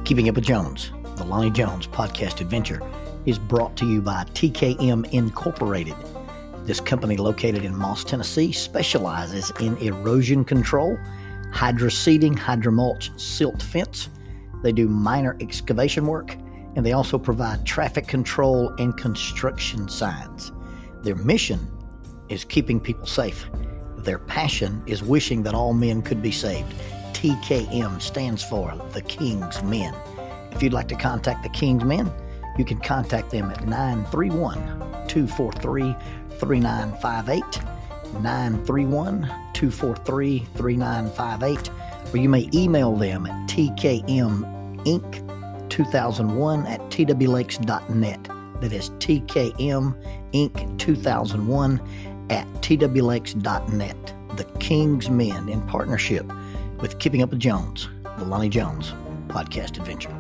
Keeping Up with Jones, the Lonnie Jones podcast adventure, is brought to you by TKM Incorporated. This company, located in Moss, Tennessee, specializes in erosion control, hydroseeding, hydromulch, silt fence. They do minor excavation work, and they also provide traffic control and construction signs. Their mission is keeping people safe. Their passion is wishing that all men could be saved. TKM stands for The King's Men. If you'd like to contact The King's Men, you can contact them at 931-243-3958, 931-243-3958, or you may email them at tkminc2001@twlakes.net. That is tkminc2001@twlakes.net. The King's Men, in partnership with Keeping Up with Jones, the Lonnie Jones podcast adventure.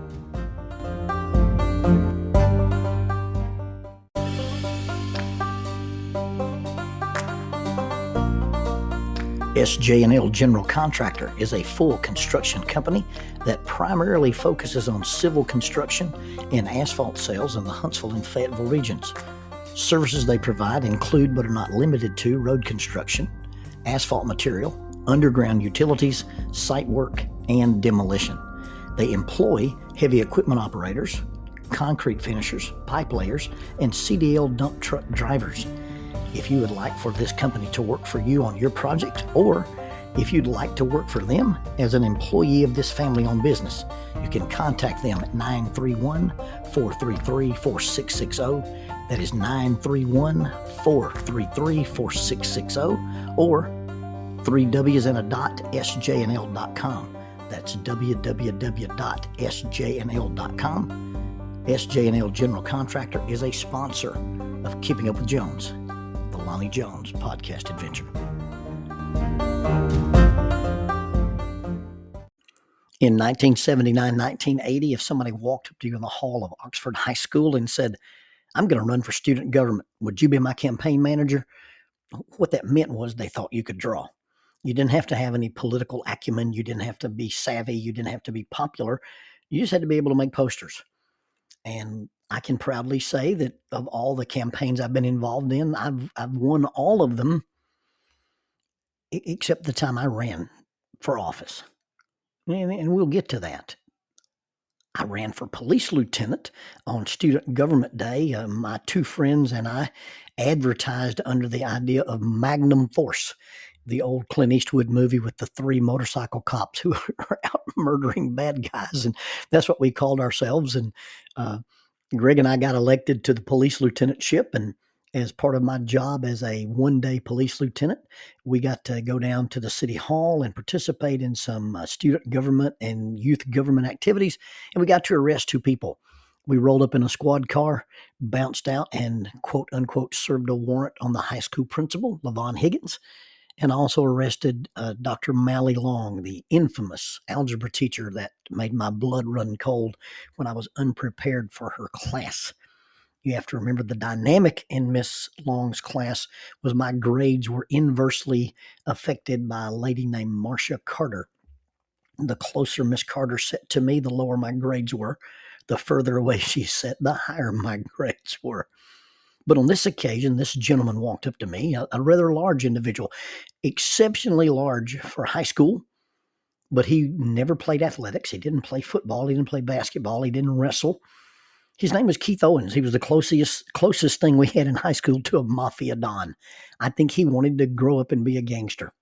SJ&L General Contractor is a full construction company that primarily focuses on civil construction and asphalt sales in the Huntsville and Fayetteville regions. Services they provide include, but are not limited to, road construction, asphalt material, underground utilities, site work, and demolition. They employ heavy equipment operators, concrete finishers, pipe layers, and CDL dump truck drivers. If you would like for this company to work for you on your project, or if you'd like to work for them as an employee of this family-owned business, you can contact them at 931-433-4660. That is 931-433-4660, or 3W's and a dot, sjnl.com. That's www.sjnl.com. SJ&L General Contractor is a sponsor of Keeping Up with Jones, the Lonnie Jones podcast adventure. In 1979-1980, if somebody walked up to you in the hall of Oxford High School and said, "I'm going to run for student government, would you be my campaign manager?" What that meant was they thought you could draw. You didn't have to have any political acumen. You didn't have to be savvy. You didn't have to be popular. You just had to be able to make posters. And I can proudly say that of all the campaigns I've been involved in, I've won all of them, except the time I ran for office. And we'll get to that. I ran for police lieutenant on Student Government Day. My two friends and I advertised under the idea of Magnum Force, the old Clint Eastwood movie with the three motorcycle cops who are out murdering bad guys. And that's what we called ourselves. And Greg and I got elected to the police lieutenantship. And as part of my job as a one-day police lieutenant, we got to go down to the city hall and participate in some student government and youth government activities. And we got to arrest two people. We rolled up in a squad car, bounced out, and quote unquote served a warrant on the high school principal, LaVon Higgins, and also arrested Dr. Mally Long, the infamous algebra teacher that made my blood run cold when I was unprepared for her class. You have to remember the dynamic in Miss Long's class was my grades were inversely affected by a lady named Marcia Carter. The closer Miss Carter sat to me, the lower my grades were. The further away she sat, the higher my grades were. But on this occasion, this gentleman walked up to me, a rather large individual, exceptionally large for high school, but he never played athletics. He didn't play football. He didn't play basketball. He didn't wrestle. His name was Keith Owens. He was the closest thing we had in high school to a mafia don. I think he wanted to grow up and be a gangster.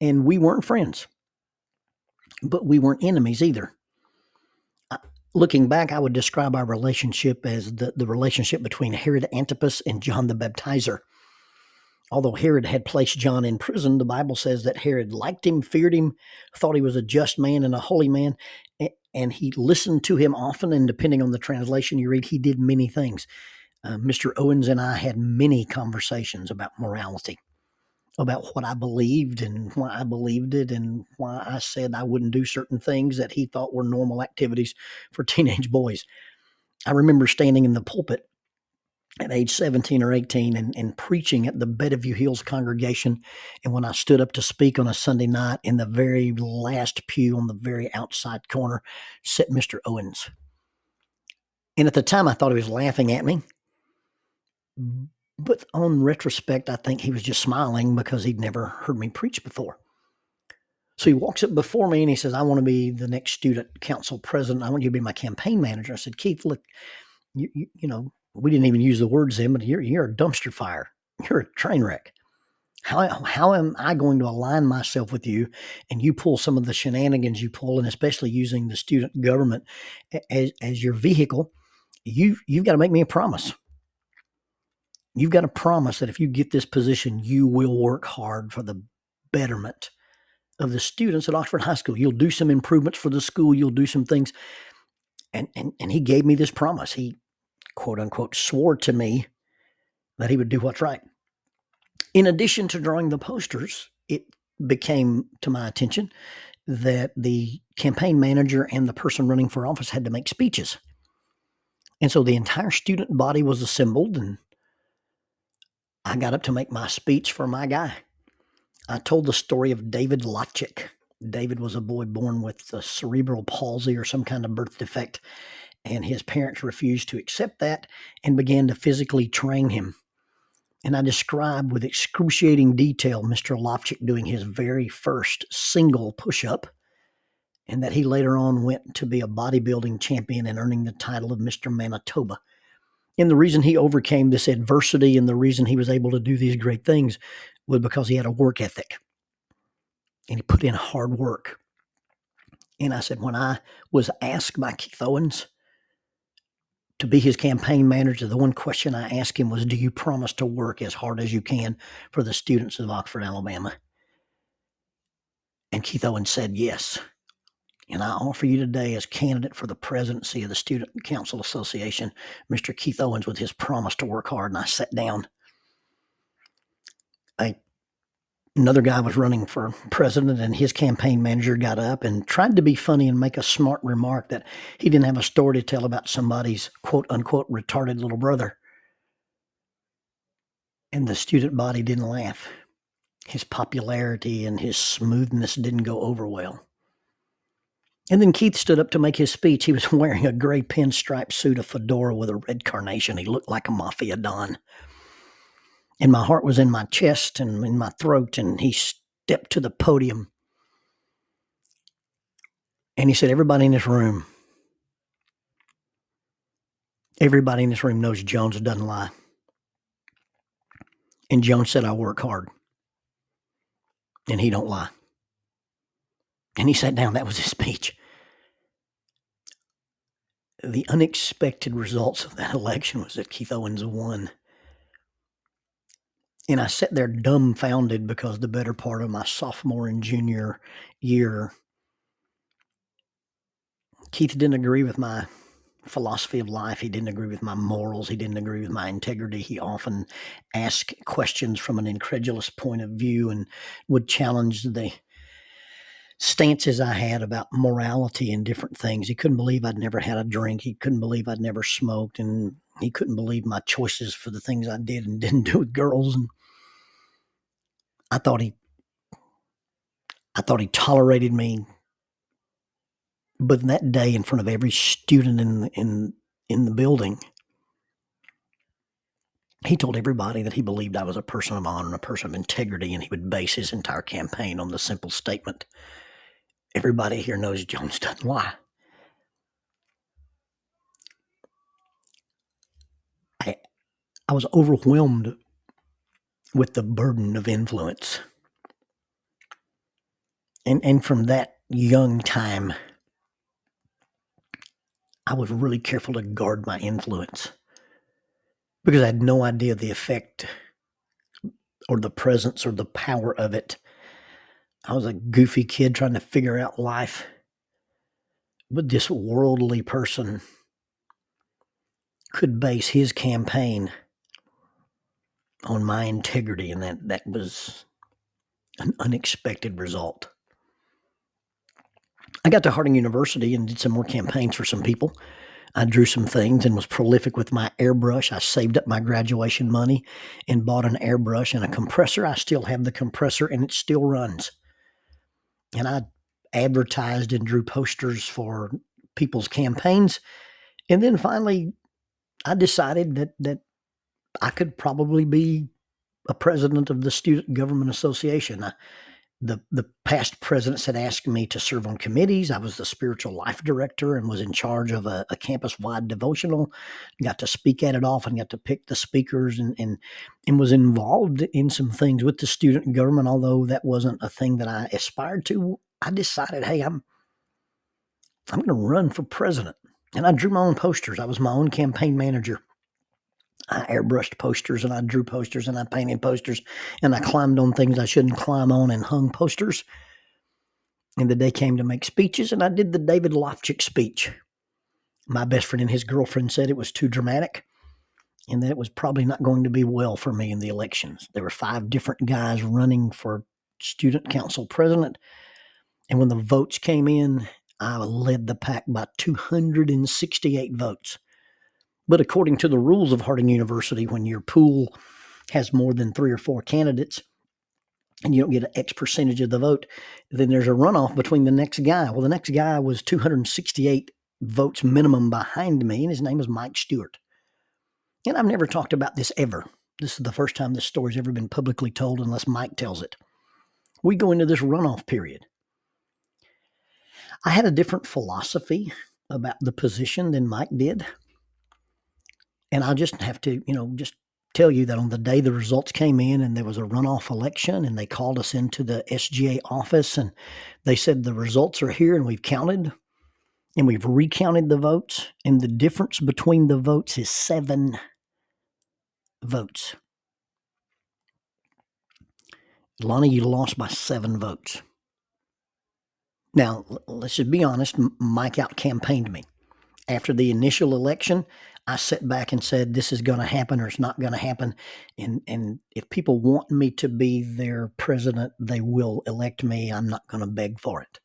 And we weren't friends, but we weren't enemies either. Looking back, I would describe our relationship as the relationship between Herod Antipas and John the Baptizer. Although Herod had placed John in prison, the Bible says that Herod liked him, feared him, thought he was a just man and a holy man, and he listened to him often, and depending on the translation you read, he did many things. Mr. Owens and I had many conversations about morality, about what I believed and why I believed it, and why I said I wouldn't do certain things that he thought were normal activities for teenage boys. I remember standing in the pulpit at age 17 or 18 and preaching at the Bediview Hills congregation. And when I stood up to speak on a Sunday night, in the very last pew on the very outside corner sat Mr. Owens. And at the time, I thought he was laughing at me. But on retrospect, I think he was just smiling because he'd never heard me preach before. So he walks up before me and he says, "I want to be the next student council president. I want you to be my campaign manager." I said, "Keith, look, you know, we didn't even use the words then, but you're a dumpster fire. You're a train wreck. How am I going to align myself with you and you pull some of the shenanigans you pull, and especially using the student government as your vehicle? You've got to make me a promise. You've got to promise that if you get this position, you will work hard for the betterment of the students at Oxford High School. You'll do some improvements for the school. You'll do some things." And he gave me this promise. He, quote unquote, swore to me that he would do what's right. In addition to drawing the posters, it became to my attention that the campaign manager and the person running for office had to make speeches. And so the entire student body was assembled, and I got up to make my speech for my guy. I told the story of David Lotchick. David was a boy born with cerebral palsy or some kind of birth defect, and his parents refused to accept that and began to physically train him. And I described with excruciating detail Mr. Lotchick doing his very first single push-up, and that he later on went to be a bodybuilding champion and earning the title of Mr. Manitoba. And the reason he overcame this adversity and the reason he was able to do these great things was because he had a work ethic. And he put in hard work. And I said, when I was asked by Keith Owens to be his campaign manager, the one question I asked him was, "Do you promise to work as hard as you can for the students of Oxford, Alabama?" And Keith Owens said, "Yes. And I offer you today as candidate for the presidency of the Student Council Association, Mr. Keith Owens, with his promise to work hard." And I sat down. Another guy was running for president, and his campaign manager got up and tried to be funny and make a smart remark that he didn't have a story to tell about somebody's quote-unquote retarded little brother. And the student body didn't laugh. His popularity and his smoothness didn't go over well. And then Keith stood up to make his speech. He was wearing a gray pinstripe suit, a fedora with a red carnation. He looked like a mafia don. And my heart was in my chest and in my throat, and he stepped to the podium. And he said, everybody in this room knows Jones doesn't lie. And Jones said, "I work hard. And he don't lie." And he sat down. That was his speech. The unexpected results of that election was that Keith Owens won. And I sat there dumbfounded because the better part of my sophomore and junior year, Keith didn't agree with my philosophy of life. He didn't agree with my morals. He didn't agree with my integrity. He often asked questions from an incredulous point of view and would challenge the stances I had about morality and different things. He couldn't believe I'd never had a drink. He couldn't believe I'd never smoked. And he couldn't believe my choices for the things I did and didn't do with girls. And I thought he tolerated me. But that day, in front of every student in the building, he told everybody that he believed I was a person of honor and a person of integrity, and he would base his entire campaign on the simple statement, "Everybody here knows Jones doesn't lie." I was overwhelmed with the burden of influence. And from that young time, I was really careful to guard my influence because I had no idea the effect or the presence or the power of it. I was a goofy kid trying to figure out life. But this worldly person could base his campaign on my integrity, and that was an unexpected result. I got to Harding University and did some more campaigns for some people. I drew some things and was prolific with my airbrush. I saved up my graduation money and bought an airbrush and a compressor. I still have the compressor and it still runs. And I advertised and drew posters for people's campaigns. And then finally, I decided that I could probably be a president of the Student Government Association. The past presidents had asked me to serve on committees. I was the spiritual life director and was in charge of a campus-wide devotional. Got to speak at it often, got to pick the speakers, and was involved in some things with the student government. Although that wasn't a thing that I aspired to, I decided, hey, I'm going to run for president. And I drew my own posters. I was my own campaign manager. I airbrushed posters and I drew posters and I painted posters and I climbed on things I shouldn't climb on and hung posters. And the day came to make speeches, and I did the David Lofchick speech. My best friend and his girlfriend said it was too dramatic and that it was probably not going to be well for me in the elections. There were 5 different guys running for student council president. And when the votes came in, I led the pack by 268 votes. But according to the rules of Harding University, when your pool has more than 3 or 4 candidates and you don't get an X percentage of the vote, then there's a runoff between the next guy. Well, the next guy was 268 votes minimum behind me, and his name was Mike Stewart. And I've never talked about this ever. This is the first time this story's ever been publicly told unless Mike tells it. We go into this runoff period. I had a different philosophy about the position than Mike did. And I just have to, just tell you that on the day the results came in and there was a runoff election and they called us into the SGA office and they said the results are here and we've counted and we've recounted the votes, and the difference between the votes is 7 votes. Lonnie, you lost by 7 votes. Now, let's just be honest, Mike out-campaigned me. After the initial election, I sat back and said, this is going to happen or it's not going to happen. And if people want me to be their president, they will elect me. I'm not going to beg for it.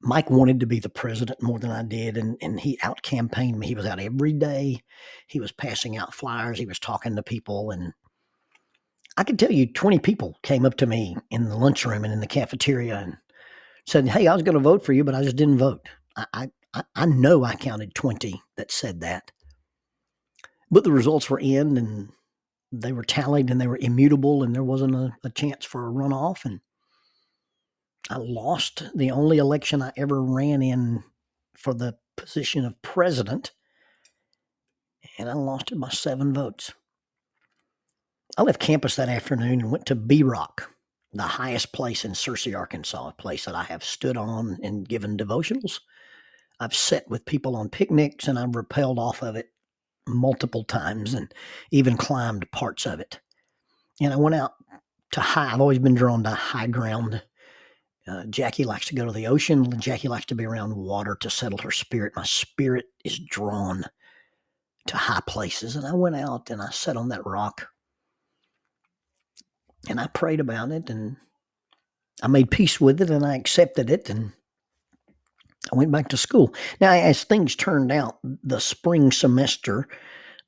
Mike wanted to be the president more than I did, and he out-campaigned me. He was out every day. He was passing out flyers. He was talking to people. And I could tell you 20 people came up to me in the lunchroom and in the cafeteria and said, hey, I was going to vote for you, but I just didn't vote. I know I counted 20 that said that. But the results were in, and they were tallied, and they were immutable, and there wasn't a chance for a runoff. And I lost the only election I ever ran in for the position of president, and I lost it by 7 votes. I left campus that afternoon and went to B-Rock, the highest place in Searcy, Arkansas, a place that I have stood on and given devotionals. I've sat with people on picnics, and I've rappelled off of it multiple times and even climbed parts of it. And I went out to high. I've always been drawn to high ground. Jackie likes to go to the ocean. Jackie likes to be around water to settle her spirit. My spirit is drawn to high places. And I went out and I sat on that rock and I prayed about it and I made peace with it and I accepted it and I went back to school. Now, as things turned out, the spring semester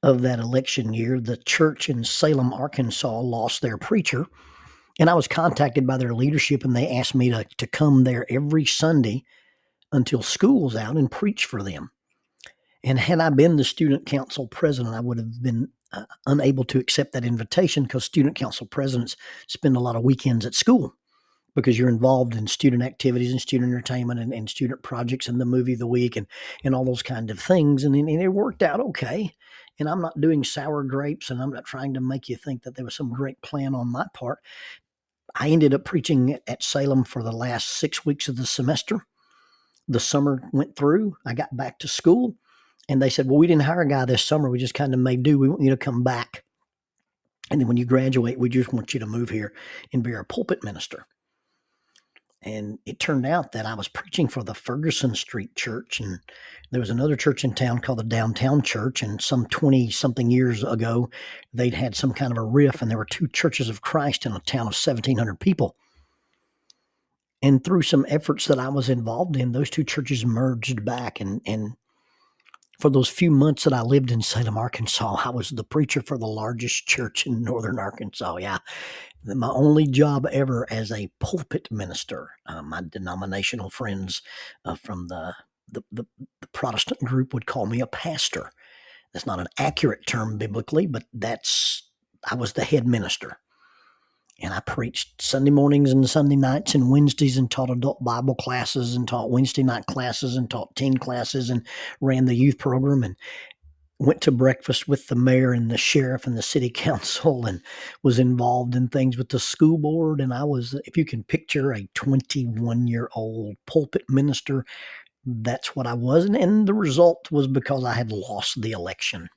of that election year, the church in Salem, Arkansas lost their preacher. And I was contacted by their leadership and they asked me to come there every Sunday until school was out and preach for them. And had I been the student council president, I would have been unable to accept that invitation because student council presidents spend a lot of weekends at school because you're involved in student activities and student entertainment and student projects and the movie of the week and all those kind of things. And it worked out okay. And I'm not doing sour grapes and I'm not trying to make you think that there was some great plan on my part. I ended up preaching at Salem for the last 6 weeks of the semester. The summer went through. I got back to school and they said, well, we didn't hire a guy this summer. We just kind of made do. We want you to come back. And then when you graduate, we just want you to move here and be our pulpit minister. And it turned out that I was preaching for the Ferguson Street Church, and there was another church in town called the Downtown Church, and some 20-something years ago, they'd had some kind of a riff, and there were 2 churches of Christ in a town of 1,700 people. And through some efforts that I was involved in, those 2 churches merged back, and For those few months that I lived in Salem, Arkansas, I was the preacher for the largest church in northern Arkansas. Yeah, my only job ever as a pulpit minister. My denominational friends from the Protestant group would call me a pastor. That's not an accurate term biblically, but I was the head minister. And I preached Sunday mornings and Sunday nights and Wednesdays and taught adult Bible classes and taught Wednesday night classes and taught teen classes and ran the youth program and went to breakfast with the mayor and the sheriff and the city council and was involved in things with the school board. And I was, if you can picture a 21-year-old pulpit minister, that's what I was. And the result was because I had lost the election.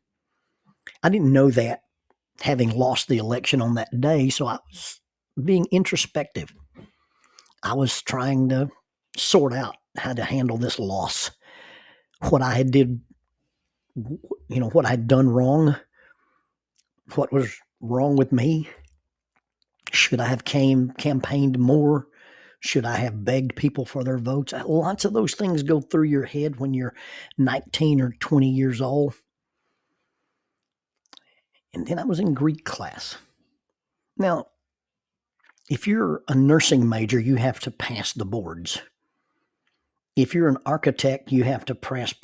I didn't know that having lost the election on that day, so I was being introspective. I was trying to sort out how to handle this loss, what I had did, what I had done wrong, what was wrong with me. Should I have campaigned more? Should I have begged people for their votes? Lots of those things go through your head when you're 19 or 20 years old. And then I was in Greek class. Now, if you're a nursing major, you have to pass the boards. If you're an architect, you have to pass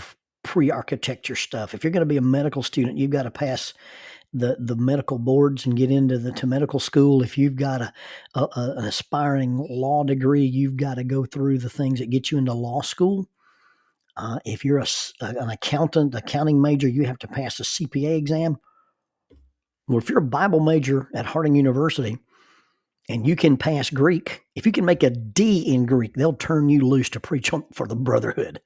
pre-architecture stuff. If you're going to be a medical student, you've got to pass the medical boards and get into to medical school. If you've got an aspiring law degree, you've got to go through the things that get you into law school. If you're an accounting major, you have to pass a CPA exam. Well, if you're a Bible major at Harding University and you can pass Greek, if you can make a D in Greek, they'll turn you loose to preach for the brotherhood.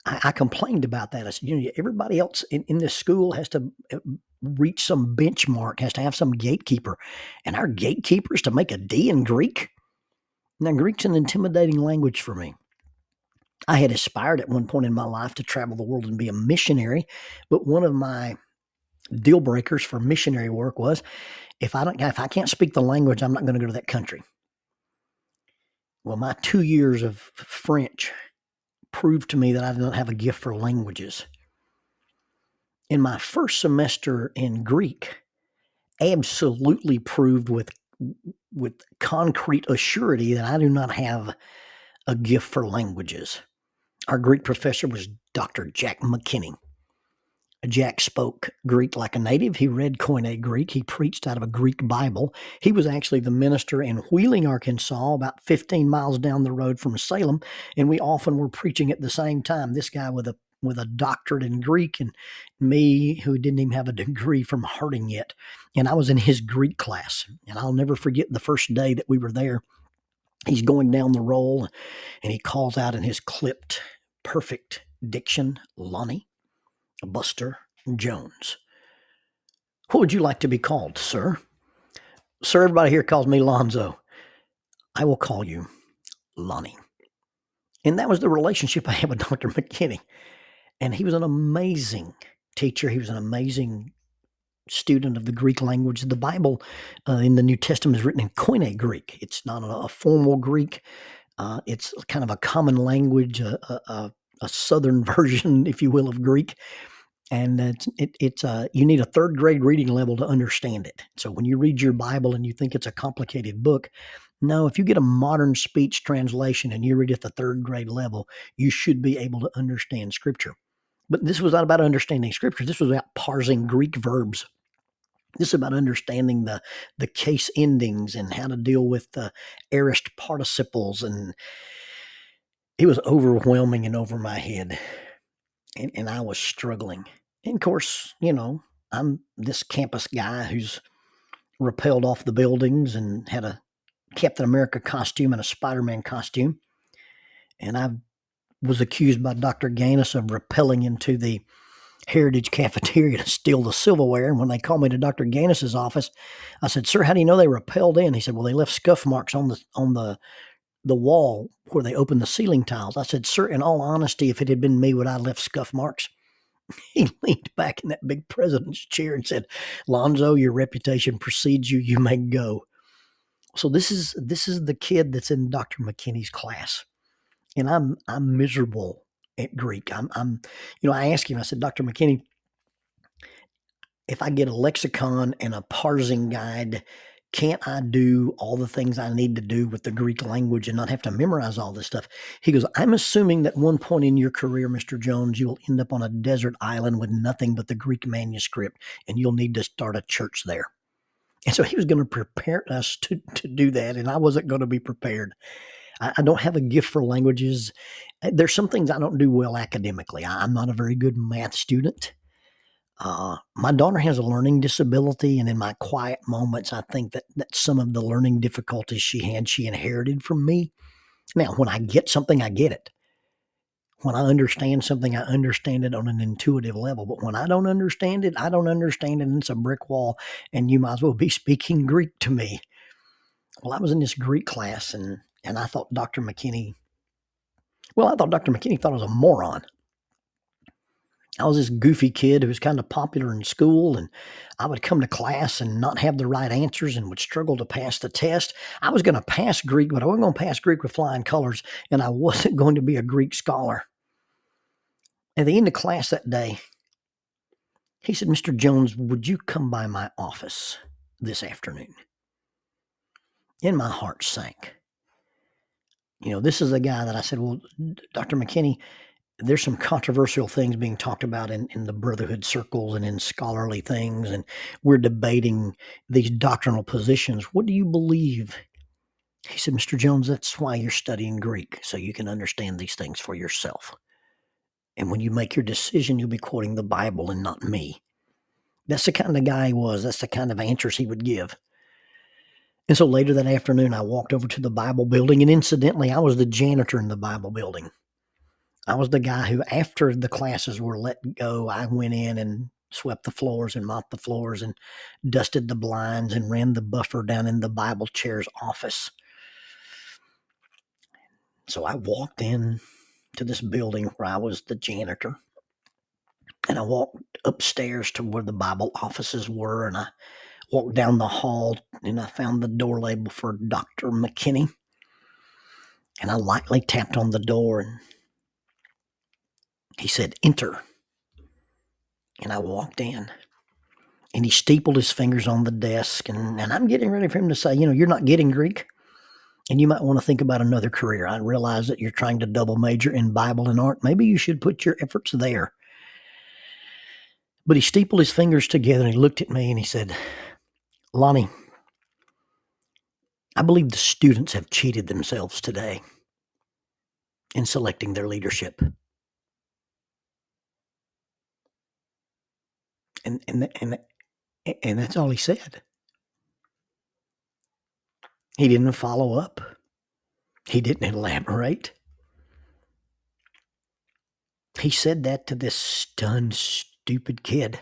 I complained about that. I said, everybody else in this school has to reach some benchmark, has to have some gatekeeper. And our gatekeeper is to make a D in Greek? Now, Greek's an intimidating language for me. I had aspired at one point in my life to travel the world and be a missionary, but one of my deal breakers for missionary work was if I can't speak the language, I'm not going to go to that country. Well, my 2 years of French proved to me that I don't have a gift for languages. In my first semester in Greek, absolutely proved with concrete assurity that I do not have a gift for languages. Our Greek professor was Dr. Jack McKinney. Jack spoke Greek like a native. He read Koine Greek. He preached out of a Greek Bible. He was actually the minister in Wheeling, Arkansas, about 15 miles down the road from Salem, and we often were preaching at the same time. This guy with a doctorate in Greek and me who didn't even have a degree from Harding yet. And I was in his Greek class, and I'll never forget the first day that we were there. He's going down the roll, and he calls out in his clipped, perfect diction, Lonnie Buster Jones. What would you like to be called, sir? Sir, everybody here calls me Lonzo. I will call you Lonnie. And that was the relationship I had with Dr. McKinney. And he was an amazing teacher. He was an amazing student of the Greek language. The Bible in the New Testament is written in Koine Greek. It's not a formal Greek. It's kind of a common language, a southern version, if you will, of Greek. And it's you need a third grade reading level to understand it. So when you read your Bible and you think it's a complicated book, no, if you get a modern speech translation and you read at the third grade level, you should be able to understand Scripture. But this was not about understanding Scripture. This was about parsing Greek verbs. This is about understanding the case endings and how to deal with the aorist participles. And it was overwhelming and over my head. And I was struggling. And of course, I'm this campus guy who's rappelled off the buildings and had a Captain America costume and a Spider-Man costume. And I was accused by Dr. Gaines of rappelling into the Heritage Cafeteria to steal the silverware. And when they called me to Dr. Gaines's office, I said, "Sir, how do you know they rappelled in?" He said, "Well, they left scuff marks on the wall where they opened the ceiling tiles." I said, "Sir, in all honesty, if it had been me, would I have left scuff marks?" He leaned back in that big president's chair and said, "Lonzo, your reputation precedes you. You may go." So this is the kid that's in Dr. McKinney's class, and I'm miserable at Greek. I asked him, I said, Dr. McKinney, if I get a lexicon and a parsing guide, can't I do all the things I need to do with the Greek language and not have to memorize all this stuff? He goes, I'm assuming that one point in your career, Mr. Jones, you will end up on a desert island with nothing but the Greek manuscript, and you'll need to start a church there. And so he was going to prepare us to do that, and I wasn't going to be prepared. I don't have a gift for languages. There's some things I don't do well academically. I'm not a very good math student. My daughter has a learning disability, and in my quiet moments, I think that some of the learning difficulties she inherited from me. Now, when I get something, I get it. When I understand something, I understand it on an intuitive level. But when I don't understand it, I don't understand it, and it's a brick wall, and you might as well be speaking Greek to me. Well, I was in this Greek class, and I thought Dr. McKinney thought I was a moron. I was this goofy kid who was kind of popular in school, and I would come to class and not have the right answers and would struggle to pass the test. I was going to pass Greek, but I wasn't going to pass Greek with flying colors, and I wasn't going to be a Greek scholar. At the end of class that day, he said, Mr. Jones, would you come by my office this afternoon? And my heart sank. This is the guy that I said, well, Dr. McKinney, there's some controversial things being talked about in the brotherhood circles and in scholarly things, and we're debating these doctrinal positions. What do you believe? He said, Mr. Jones, that's why you're studying Greek, so you can understand these things for yourself. And when you make your decision, you'll be quoting the Bible and not me. That's the kind of guy he was. That's the kind of answers he would give. And so later that afternoon, I walked over to the Bible building, and incidentally, I was the janitor in the Bible building. I was the guy who, after the classes were let go, I went in and swept the floors and mopped the floors and dusted the blinds and ran the buffer down in the Bible chair's office. So I walked in to this building where I was the janitor, and I walked upstairs to where the Bible offices were, and I walked down the hall, and I found the door label for Dr. McKinney, and I lightly tapped on the door, and he said, enter. And I walked in, and he steepled his fingers on the desk, and I'm getting ready for him to say, you're not getting Greek, and you might want to think about another career. I realize that you're trying to double major in Bible and art. Maybe you should put your efforts there. But he steepled his fingers together, and he looked at me, and he said, Lonnie, I believe the students have cheated themselves today in selecting their leadership. And that's all he said. He didn't follow up. He didn't elaborate. He said that to this stunned, stupid kid.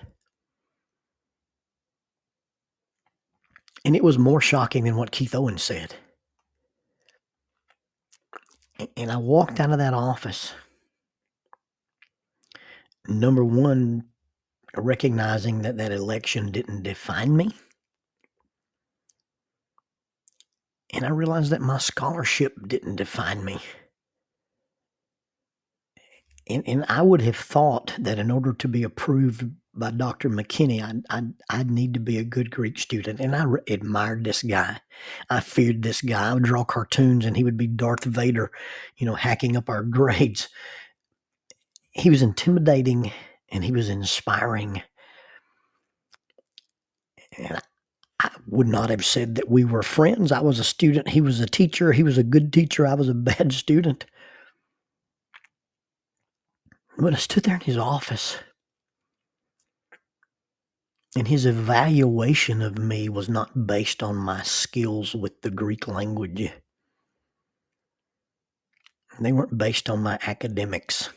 And it was more shocking than what Keith Owens said. And I walked out of that office, number one, recognizing that election didn't define me. And I realized that my scholarship didn't define me. And I would have thought that in order to be approved by Dr. McKinney, I'd need to be a good Greek student. And I admired this guy. I feared this guy. I would draw cartoons, and he would be Darth Vader, hacking up our grades. He was intimidating, and he was inspiring. And I would not have said that we were friends. I was a student. He was a teacher. He was a good teacher. I was a bad student. But I stood there in his office, and his evaluation of me was not based on my skills with the Greek language. They weren't based on my academics.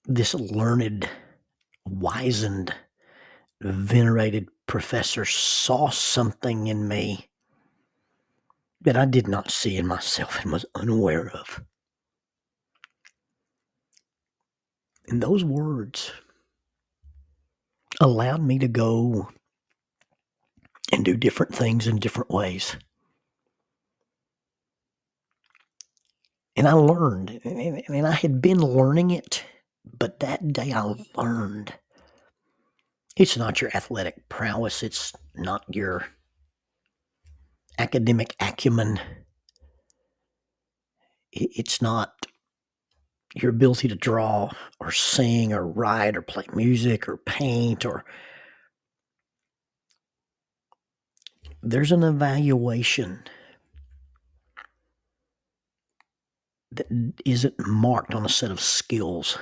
This learned, wizened, venerated professor saw something in me that I did not see in myself and was unaware of. And those words allowed me to go and do different things in different ways. And I learned, and I had been learning it, but that day I learned it's not your athletic prowess, it's not your academic acumen, it's not your ability to draw or sing or write or play music or paint, or there's an evaluation that isn't marked on a set of skills.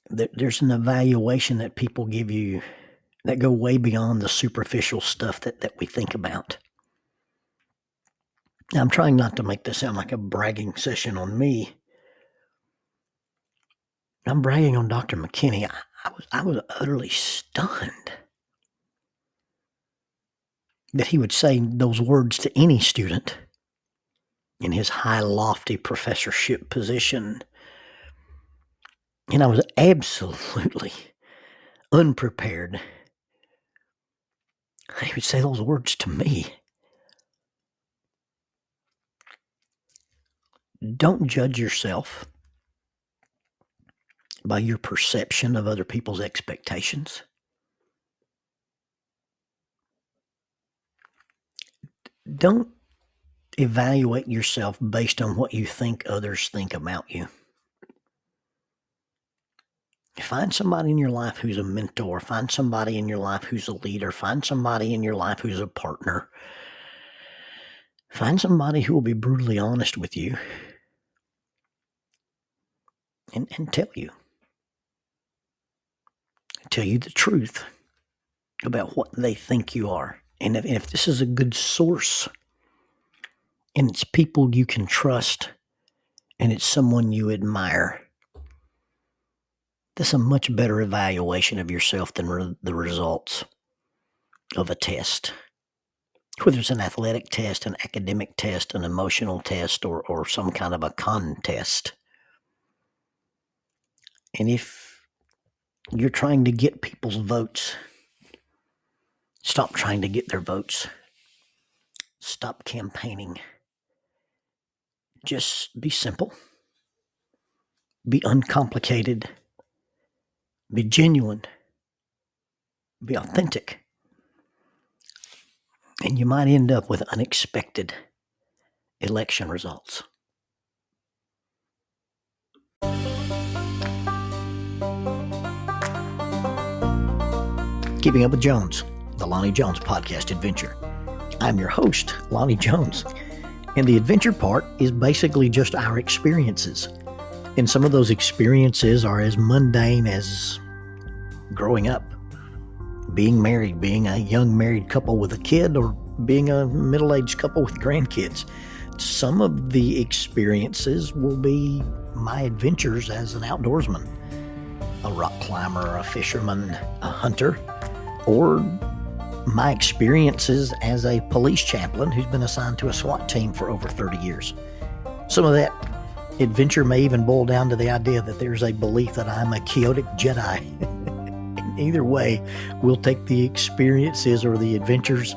There's an evaluation that people give you that go way beyond the superficial stuff that we think about. Now, I'm trying not to make this sound like a bragging session on me. I'm bragging on Dr. McKinney. I was utterly stunned that he would say those words to any student in his high, lofty professorship position. And I was absolutely unprepared. He would say those words to me. Don't judge yourself by your perception of other people's expectations. Don't evaluate yourself based on what you think others think about you. Find somebody in your life who's a mentor. Find somebody in your life who's a leader. Find somebody in your life who's a partner. Find somebody who will be brutally honest with you and tell you the truth about what they think you are. And if this is a good source, and it's people you can trust, and it's someone you admire, that's a much better evaluation of yourself than the results of a test. Whether it's an athletic test, an academic test, an emotional test, or some kind of a contest. And if you're trying to get people's votes, stop trying to get their votes. Stop campaigning. Just be simple. Be uncomplicated. Be genuine. Be authentic. And you might end up with unexpected election results. Keeping Up with Jones, the Lonnie Jones podcast adventure. I'm your host, Lonnie Jones, and the adventure part is basically just our experiences. And some of those experiences are as mundane as growing up, being married, being a young married couple with a kid, or being a middle-aged couple with grandkids. Some of the experiences will be my adventures as an outdoorsman, a rock climber, a fisherman, a hunter, or my experiences as a police chaplain who's been assigned to a SWAT team for over 30 years. Some of that adventure may even boil down to the idea that there's a belief that I'm a chaotic Jedi. Either way, we'll take the experiences or the adventures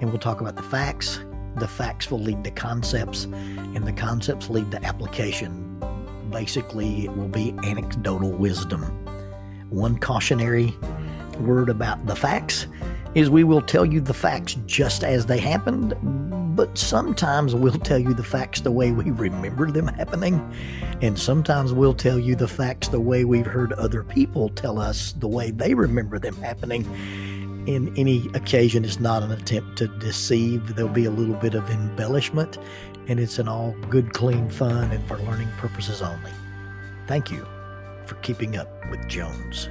and we'll talk about the facts. The facts will lead to concepts, and the concepts lead to application. Basically, it will be anecdotal wisdom. One cautionary word about the facts is we will tell you the facts just as they happened, but sometimes we'll tell you the facts the way we remember them happening, and sometimes we'll tell you the facts the way we've heard other people tell us the way they remember them happening. In any occasion, it's not an attempt to deceive. There'll be a little bit of embellishment, and it's an all good, clean fun and for learning purposes only. Thank you for keeping up with Jones.